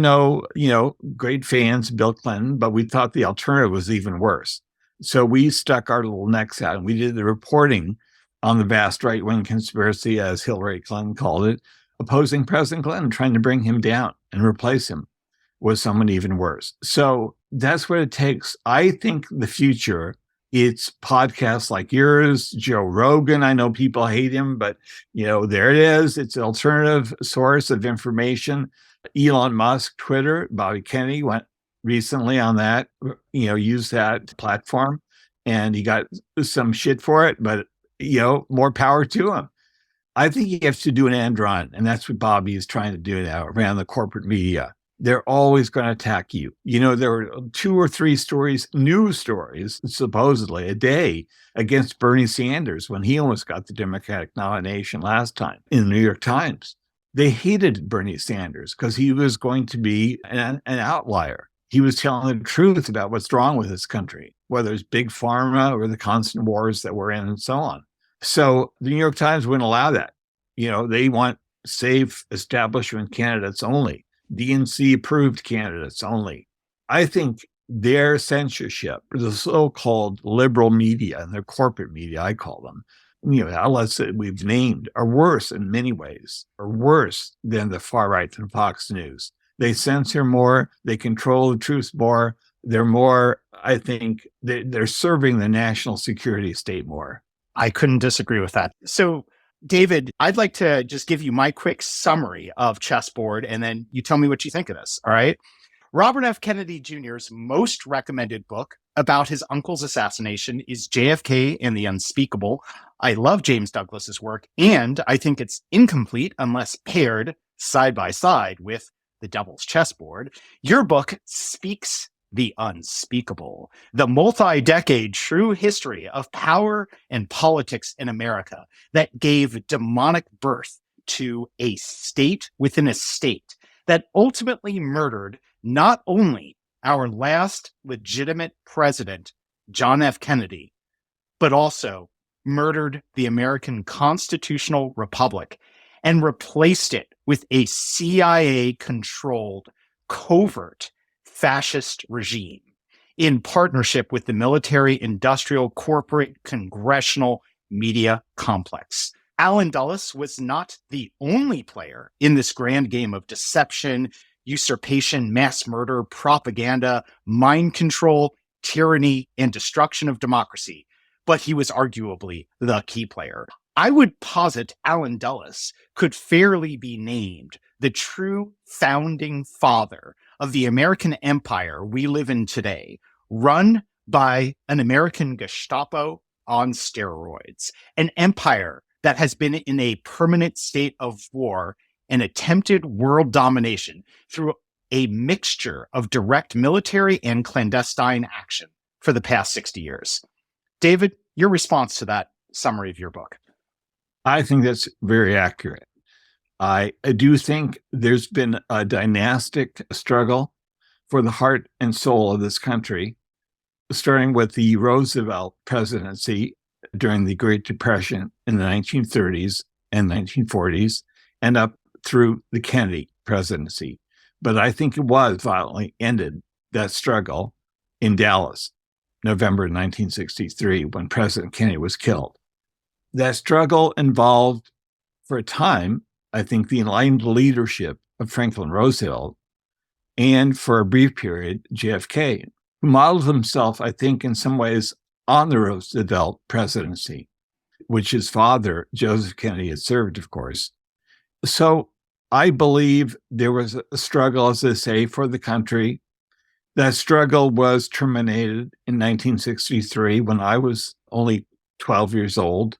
great fans of Bill Clinton, but we thought the alternative was even worse. So we stuck our little necks out and we did the reporting on the vast right-wing conspiracy, as Hillary Clinton called it, opposing President Clinton, trying to bring him down and replace him with someone even worse. So that's what it takes. I think the future It's podcasts like yours, Joe Rogan. I know people hate him, but there it is. It's an alternative source of information. Elon Musk, Twitter, Bobby Kennedy went recently on that, used that platform, and he got some shit for it, but more power to him. I think he has to do an end run, and that's what Bobby is trying to do now around the corporate media. They're always going to attack you. There were 2 or 3 news stories, supposedly a day against Bernie Sanders when he almost got the Democratic nomination last time in the New York Times. They hated Bernie Sanders because he was going to be an outlier. He was telling the truth about what's wrong with this country, whether it's big pharma or the constant wars that we're in and so on. So the New York Times wouldn't allow that. They want safe establishment candidates only. DNC approved candidates only. I think their censorship, the so-called liberal media and their corporate media, I call them, outlets that we've named, are worse in many ways, are worse than the far right than Fox News. They censor more, they control the truth more, they're more, I think, they're serving the national security state more. I couldn't disagree with that. So, David, I'd like to just give you my quick summary of Chessboard, and then you tell me what you think of this, all right? Robert F. Kennedy Jr.'s most recommended book about his uncle's assassination is JFK and the Unspeakable. I love James Douglas's work, and I think it's incomplete unless paired side by side with The Devil's Chessboard. Your book speaks the unspeakable, the multi-decade true history of power and politics in America that gave demonic birth to a state within a state that ultimately murdered not only our last legitimate president, John F. Kennedy, but also murdered the American constitutional republic and replaced it with a CIA-controlled, covert fascist regime in partnership with the military, industrial, corporate, congressional media complex. Allen Dulles was not the only player in this grand game of deception, usurpation, mass murder, propaganda, mind control, tyranny, and destruction of democracy, but he was arguably the key player. I would posit Allen Dulles could fairly be named the true founding father of the American empire we live in today, run by an American Gestapo on steroids, an empire that has been in a permanent state of war and attempted world domination through a mixture of direct military and clandestine action for the past 60 years. David, your response to that summary of your book? I think that's very accurate. I do think there's been a dynastic struggle for the heart and soul of this country, starting with the Roosevelt presidency during the Great Depression in the 1930s and 1940s, and up through the Kennedy presidency. But I think it was violently ended, that struggle, in Dallas, November 1963, when President Kennedy was killed. That struggle involved, for a time, I think, the enlightened leadership of Franklin Roosevelt, and for a brief period, JFK, who modeled himself, I think, in some ways on the Roosevelt presidency, which his father, Joseph Kennedy, had served, of course. So I believe there was a struggle, as I say, for the country. That struggle was terminated in 1963 when I was only 12 years old.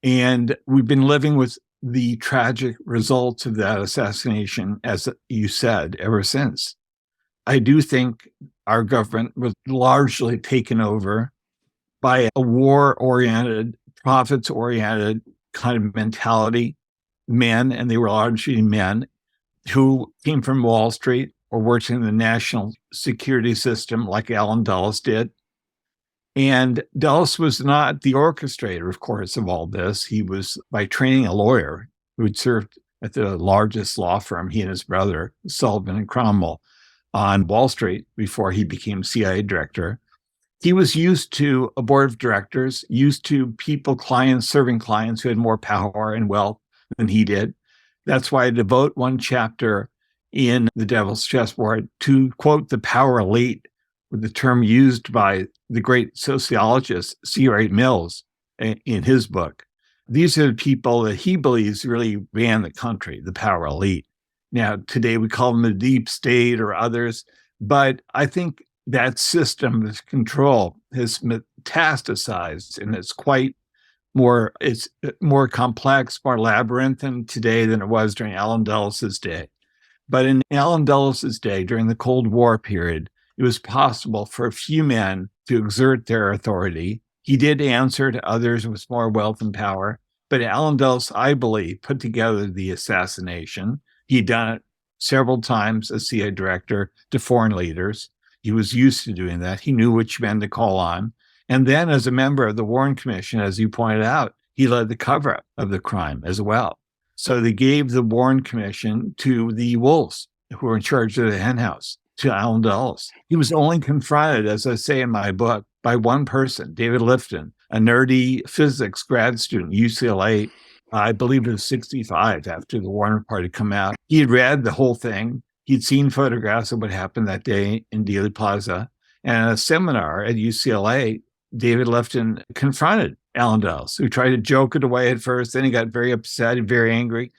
And we've been living with the tragic results of that assassination, as you said, ever since. I do think our government was largely taken over by a war-oriented, profits-oriented kind of mentality, men, and they were largely men, who came from Wall Street or worked in the national security system like Allen Dulles did. And Dulles was not the orchestrator, of course, of all this. He was, by training, a lawyer who had served at the largest law firm, he and his brother, Sullivan and Cromwell, on Wall Street before he became CIA director. He was used to a board of directors, used to people, clients, serving clients who had more power and wealth than he did. That's why I devote one chapter in The Devil's Chessboard to, quote, the power elite with the term used by the great sociologist C. Wright Mills in his book. These are the people that he believes really ran the country, the power elite. Now, today we call them the deep state or others, but I think that system of control has metastasized, and it's more complex, more labyrinthine today than it was during Allen Dulles' day. But in Allen Dulles' day, during the Cold War period, it was possible for a few men to exert their authority. He did answer to others with more wealth and power. But Allen Dulles, I believe, put together the assassination. He'd done it several times as CIA director to foreign leaders. He was used to doing that. He knew which men to call on. And then as a member of the Warren Commission, as you pointed out, he led the cover-up of the crime as well. So they gave the Warren Commission to the wolves who were in charge of the henhouse, to Allen Dulles. He was only confronted, as I say in my book, by one person, David Lifton, a nerdy physics grad student, UCLA. I believe it was 65 after the Warren Report had come out. He had read the whole thing. He'd seen photographs of what happened that day in Dealey Plaza. And at a seminar at UCLA, David Lifton confronted Allen Dulles, who tried to joke it away at first. Then he got very upset and very angry.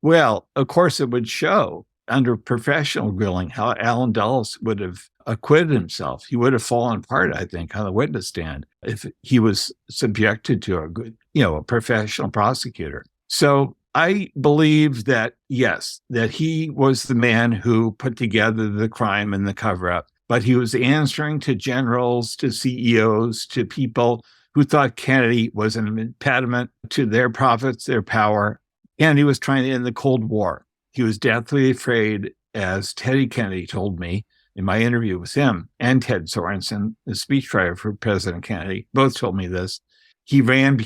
Well, of course, it would show under professional grilling how Allen Dulles would have acquitted himself. He would have fallen apart, I think, on the witness stand if he was subjected to a professional prosecutor. So I believe that, yes, that he was the man who put together the crime and the cover-up, but he was answering to generals, to CEOs, to people who thought Kennedy was an impediment to their profits, their power, and he was trying to end the Cold War. He was deathly afraid, as Teddy Kennedy told me in my interview with him, and Ted Sorensen, the speechwriter for President Kennedy, both told me this. He ran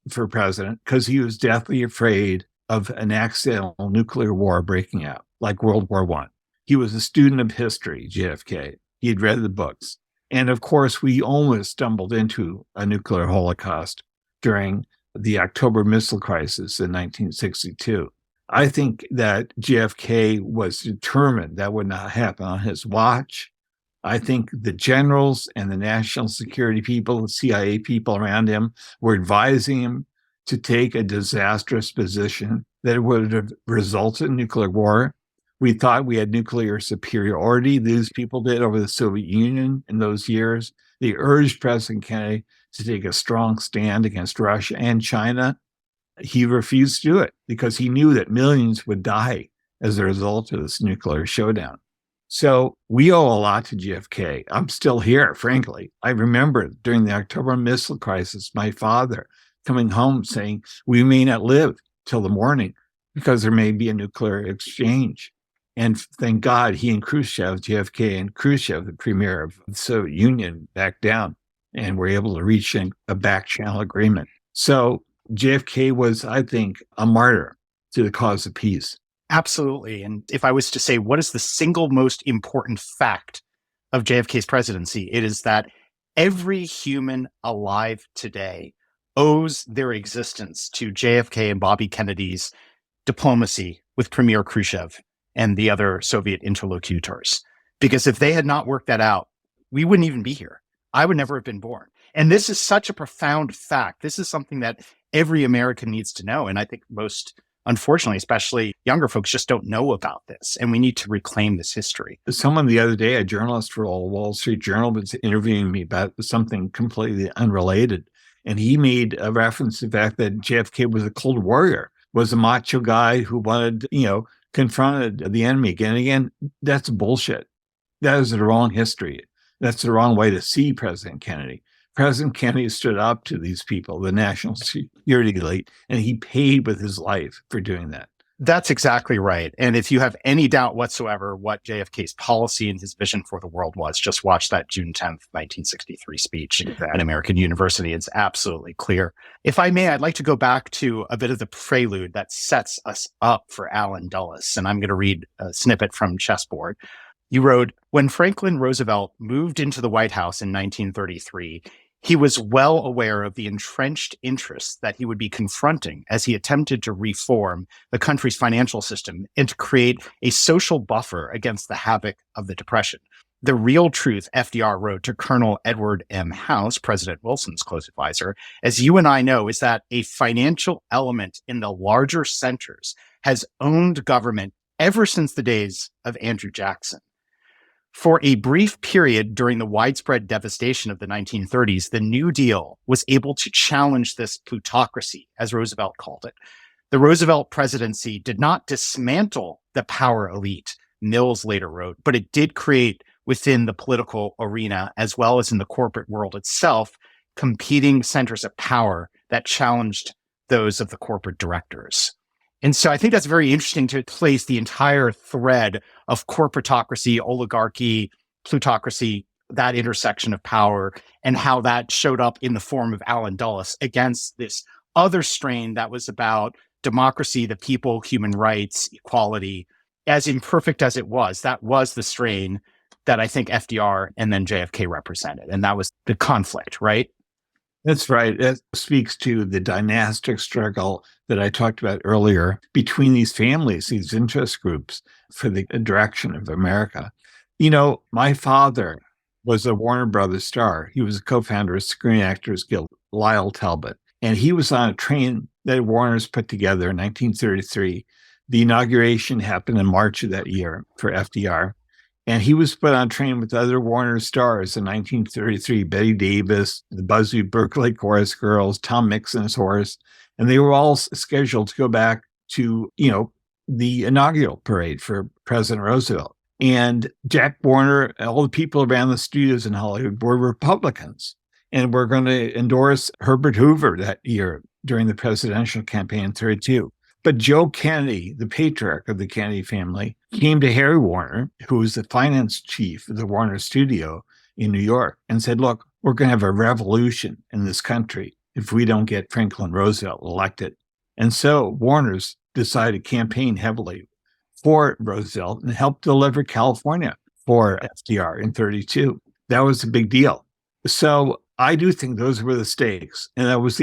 for president because he was deathly afraid of an accidental nuclear war breaking out, like World War I. He was a student of history, JFK. He had read the books. And of course, we almost stumbled into a nuclear holocaust during the October missile crisis in 1962. I think that JFK was determined that would not happen on his watch. I think the generals and the national security people, the CIA people around him, were advising him to take a disastrous position that would have resulted in nuclear war. We thought we had nuclear superiority. These people did over the Soviet Union in those years. They urged President Kennedy to take a strong stand against Russia and China. He refused to do it because he knew that millions would die as a result of this nuclear showdown. So we owe a lot to JFK. I'm still here, frankly. I remember during the October missile crisis, my father coming home saying, we may not live till the morning because there may be a nuclear exchange. And thank God he and Khrushchev, JFK and Khrushchev, the premier of the Soviet Union, backed down and were able to reach a back channel agreement. So JFK was, I think, a martyr to the cause of peace. Absolutely. And if I was to say, what is the single most important fact of JFK's presidency? It is that every human alive today owes their existence to JFK and Bobby Kennedy's diplomacy with Premier Khrushchev and the other Soviet interlocutors. Because if they had not worked that out, we wouldn't even be here. I would never have been born. And this is such a profound fact. This is something that every American needs to know. And I think most, unfortunately, especially younger folks, just don't know about this. And we need to reclaim this history. Someone the other day, a journalist for Wall Street Journal, was interviewing me about something completely unrelated. And he made a reference to the fact that JFK was a cold warrior, was a macho guy who wanted, confronted the enemy again and again. That's bullshit. That is the wrong history. That's the wrong way to see President Kennedy. President Kennedy stood up to these people, the national security elite, and he paid with his life for doing that. That's exactly right. And if you have any doubt whatsoever what JFK's policy and his vision for the world was, just watch that June 10th, 1963 speech at American University. It's absolutely clear. If I may, I'd like to go back to a bit of the prelude that sets us up for Allen Dulles. And I'm going to read a snippet from Chessboard. You wrote, when Franklin Roosevelt moved into the White House in 1933, he was well aware of the entrenched interests that he would be confronting as he attempted to reform the country's financial system and to create a social buffer against the havoc of the Depression. The real truth, FDR wrote to Colonel Edward M. House, President Wilson's close advisor, as you and I know, is that a financial element in the larger centers has owned government ever since the days of Andrew Jackson. For a brief period during the widespread devastation of the 1930s, the New Deal was able to challenge this plutocracy, as Roosevelt called it. The Roosevelt presidency did not dismantle the power elite, Mills later wrote, but it did create within the political arena, as well as in the corporate world itself, competing centers of power that challenged those of the corporate directors. And so I think that's very interesting to place the entire thread of corporatocracy, oligarchy, plutocracy, that intersection of power, and how that showed up in the form of Allen Dulles against this other strain that was about democracy, the people, human rights, equality. As imperfect as it was, that was the strain that I think FDR and then JFK represented. And that was the conflict, right? That's right. It speaks to the dynastic struggle that I talked about earlier between these families, these interest groups for the direction of America. You know, my father was a Warner Brothers star. He was a co-founder of Screen Actors Guild, Lyle Talbot. And he was on a train that Warner's put together in 1933. The inauguration happened in March of that year for FDR. And he was put on a train with other Warner stars in 1933, Betty Davis, the Busby Berkeley Chorus Girls, Tom Mix and his horse. And they were all scheduled to go back to, the inaugural parade for President Roosevelt. And Jack Warner, all the people around the studios in Hollywood were Republicans and were going to endorse Herbert Hoover that year during the presidential campaign in 32. But Joe Kennedy, the patriarch of the Kennedy family, came to Harry Warner, who was the finance chief of the Warner studio in New York, and said, look, we're going to have a revolution in this country if we don't get Franklin Roosevelt elected. And so Warner's decided to campaign heavily for Roosevelt and helped deliver California for FDR in 32. That was a big deal. So I do think those were the stakes. And that was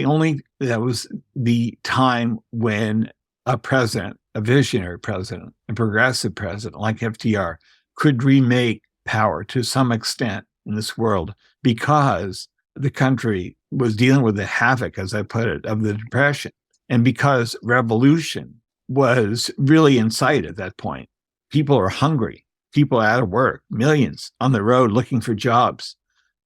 the time when a president, a visionary president, a progressive president like FDR could remake power to some extent in this world because the country was dealing with the havoc, as I put it, of the Depression. And because revolution was really in sight at that point. People are hungry. People are out of work, millions on the road looking for jobs.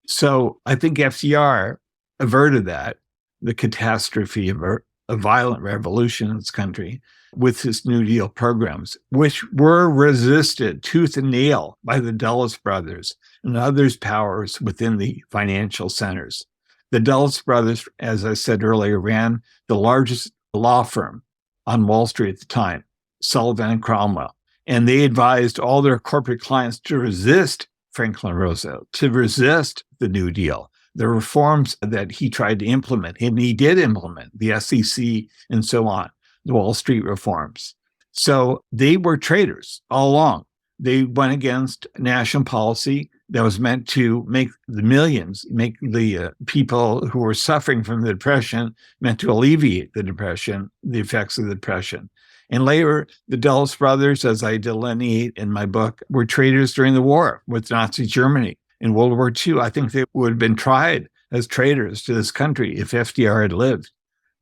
So I think FDR averted that, the catastrophe of a violent revolution in this country, with his New Deal programs, which were resisted tooth and nail by the Dulles brothers and others' powers within the financial centers. The Dulles brothers, as I said earlier, ran the largest law firm on Wall Street at the time, Sullivan and Cromwell. And they advised all their corporate clients to resist Franklin Roosevelt, to resist the New Deal, the reforms that he tried to implement. And he did implement the SEC and so on, the Wall Street reforms. So they were traitors all along. They went against national policy that was meant to make the millions, make the people who were suffering from the Depression, meant to alleviate the Depression, the effects of the Depression. And later, the Dulles brothers, as I delineate in my book, were traitors during the war with Nazi Germany. In World War II, I think they would have been tried as traitors to this country if FDR had lived.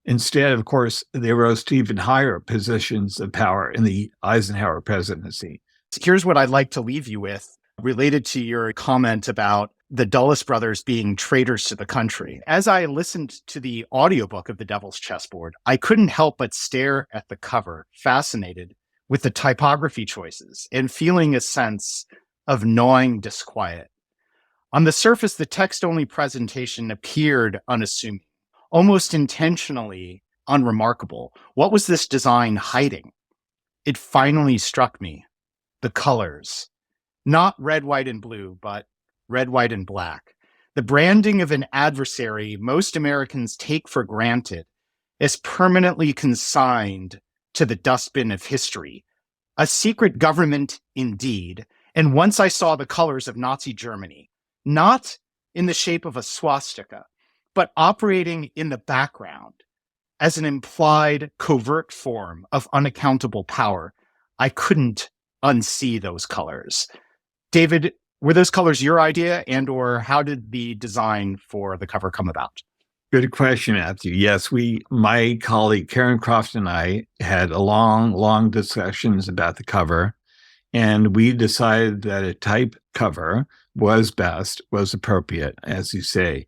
Instead, of course, they rose to even higher positions of power in the Eisenhower presidency. Here's what I'd like to leave you with related to your comment about the Dulles brothers being traitors to the country. As I listened to the audiobook of The Devil's Chessboard, I couldn't help but stare at the cover, fascinated with the typography choices and feeling a sense of gnawing disquiet. On the surface, the text-only presentation appeared unassuming, almost intentionally unremarkable. What was this design hiding? It finally struck me. The colors. Not red, white, and blue, but red, white, and black. The branding of an adversary most Americans take for granted is permanently consigned to the dustbin of history. A secret government indeed. And once I saw the colors of Nazi Germany, not in the shape of a swastika, but operating in the background as an implied covert form of unaccountable power, I couldn't unsee those colors. David, Were those colors your idea, and or how did the design for the cover come about? Good question, Matthew. Yes, my colleague Karen Croft and I had a long discussions about the cover, and we decided that a type cover was best, was appropriate, as you say.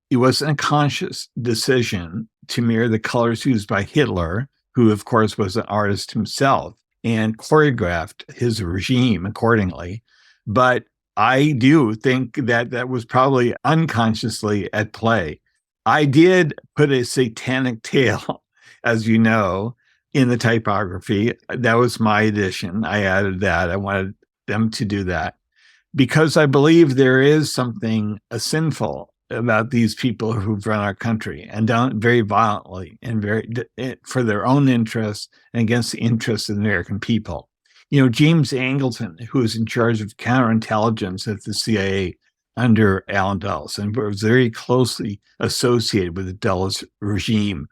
It was a conscious decision to mirror the colors used by Hitler, who, of course, was an artist himself, and choreographed his regime accordingly. But I do think that that was probably unconsciously at play. I did put a satanic tale, as you know, in the typography. That was my addition. I added that. I wanted them to do that because I believe there is something sinful about these people who've run our country and done very violently and for their own interests and against the interests of the American people. James Angleton, who was in charge of counterintelligence at the CIA under Allen Dulles and was very closely associated with the Dulles regime,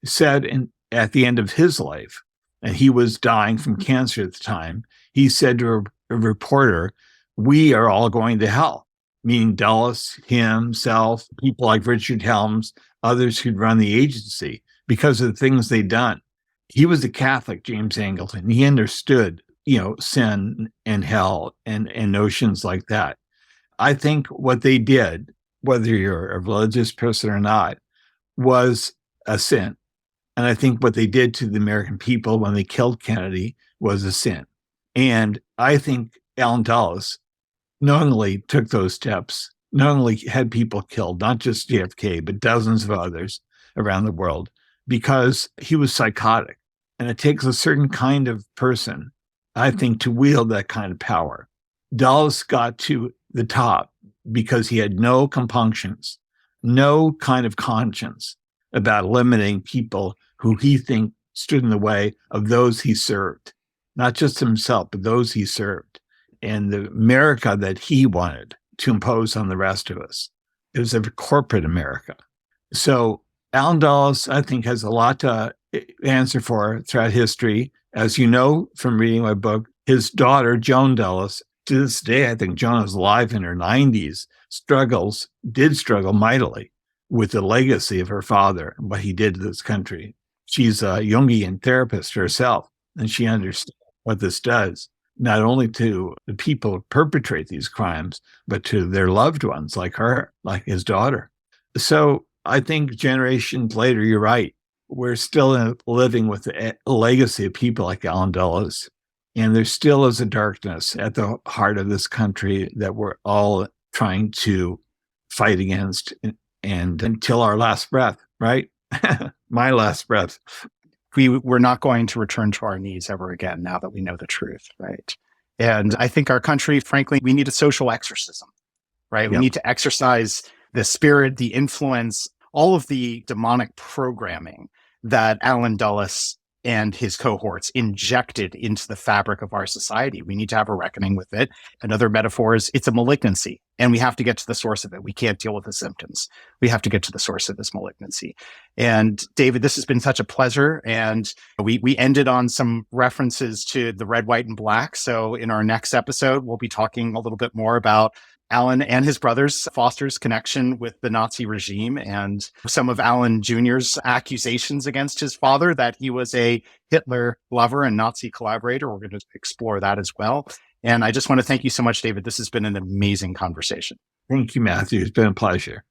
said at the end of his life, and he was dying from cancer at the time, he said to a reporter, "We are all going to hell," meaning Dulles, himself, people like Richard Helms, others who'd run the agency because of the things they'd done. He was a Catholic, James Angleton. He understood sin and hell and notions like that. I think what they did, whether you're a religious person or not, was a sin. And I think what they did to the American people when they killed Kennedy was a sin. And I think Allen Dulles knowingly took those steps, knowingly had people killed, not just JFK, but dozens of others around the world, because he was psychotic. And it takes a certain kind of person, I think, to wield that kind of power. Dulles got to the top because he had no compunctions, no kind of conscience about limiting people who he think stood in the way of those he served, not just himself, but those he served, and the America that he wanted to impose on the rest of us. It was a corporate America. So Allen Dulles, I think, has a lot to answer for throughout history. As you know from reading my book, his daughter, Joan Dulles, to this day, I think Joan is alive in her 90s, did struggle mightily with the legacy of her father and what he did to this country. She's a Jungian therapist herself, and she understands what this does, not only to the people who perpetrate these crimes, but to their loved ones like her, like his daughter. So I think generations later, you're right, we're still living with the legacy of people like Allen Dulles. And there still is a darkness at the heart of this country that we're all trying to fight against and until our last breath, right? My last breath. We're not going to return to our knees ever again now that we know the truth, right? And I think our country, frankly, we need a social exorcism, right? Yep. We need to exorcise the spirit, the influence, all of the demonic programming that Allen Dulles and his cohorts injected into the fabric of our society. We need to have a reckoning with it. Another metaphor is it's a malignancy, and we have to get to the source of it. We can't deal with the symptoms. We have to get to the source of this malignancy. And David, this has been such a pleasure. And we ended on some references to the red, white, and black. So in our next episode, we'll be talking a little bit more about Allen and his brothers Foster's connection with the Nazi regime and some of Allen Jr.'s accusations against his father that he was a Hitler lover and Nazi collaborator. We're going to explore that as well. And I just want to thank you so much, David. This has been an amazing conversation. Thank you, Matthew. It's been a pleasure.